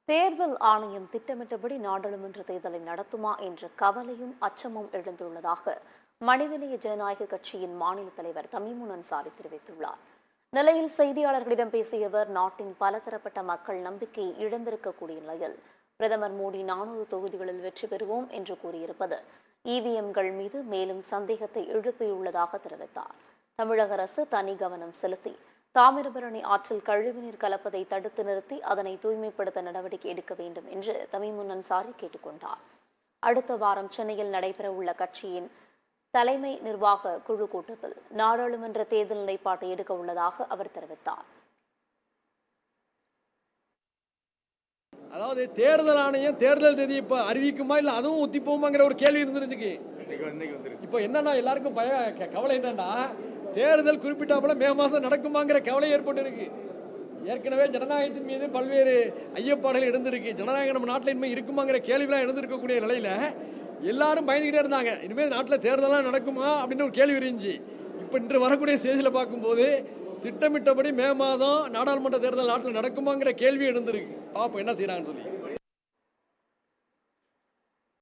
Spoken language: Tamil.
தேர்தல் ஆணையம் திட்டமிட்டபடி நாடாளுமன்ற தேர்தலை நடத்துமா என்ற கவலையும் அச்சமும் எழுந்துள்ளதாக மனிதநேய ஜனநாயக கட்சியின் மாநில தலைவர் தமீமுன் அன்சாரி தெரிவித்துள்ளார். நிலையில் செய்தியாளர்களிடம் பேசிய அவர், நாட்டின் பலதரப்பட்ட மக்கள் நம்பிக்கையை இழந்திருக்கக்கூடிய நிலையில் பிரதமர் மோடி 400 தொகுதிகளில் வெற்றி பெறுவோம் என்று கூறியிருப்பது இவிஎம்கள் மீது மேலும் சந்தேகத்தை எழுப்பியுள்ளதாக தெரிவித்தார். தமிழக அரசு தனி கவனம் செலுத்தி தாமிரபரணி ஆற்றில் கழிவுநீர் கலப்பதை தடுத்து நிறுத்தி அதனை தூய்மைப்படுத்த நடவடிக்கை எடுக்க வேண்டும் என்று தமீமுன் அன்சாரி கேட்டுக்கொண்டார். அடுத்த வாரம் சென்னையில் நடைபெறவுள்ள கட்சியின் தலைமை நிர்வாக குழு கூட்டத்தில் நாடாளுமன்ற தேர்தல் நிலைப்பாட்டை எடுக்க உள்ளதாக அவர் தெரிவித்தார். அதாவது தேர்தல் ஆணையம் தேர்தல் தேதி இப்ப அறிவிக்குமா இல்ல அதுவும் ஒத்திப்போமாங்கிற ஒரு கேள்வி இருந்துருக்கு. இப்ப என்னன்னா எல்லாருக்கும் கவலை என்னன்னா, தேர்தல் குறிப்பிட்டாப்புல மே மாசம் நடக்குமாங்கிற கவலை ஏற்பட்டு இருக்கு. ஏற்கனவே ஜனநாயகத்தின் மீது பல்வேறு ஐயப்பாடுகள் எழுந்திருக்கு. ஜனநாயகம் நம்ம நாட்டில் இனிமேல் இருக்குமாங்கிற கேள்விலாம் எழுந்திருக்கக்கூடிய நிலையில எல்லாரும் பயந்துகிட்டே இருந்தாங்க. இனிமேல் நாட்டில் தேர்தலாம் நடக்குமா அப்படின்னு ஒரு கேள்வி இருந்துச்சு. இப்ப இன்று வரக்கூடிய செய்தியில் பார்க்கும்போது திட்டமிட்டபடி மே மாதம் நாடாளுமன்ற தேர்தல் நாட்டில் நடக்குமாங்கிற கேள்வி எழுந்திருக்கு. பாப்போம் என்ன செய்யறாங்கன்னு சொல்லி.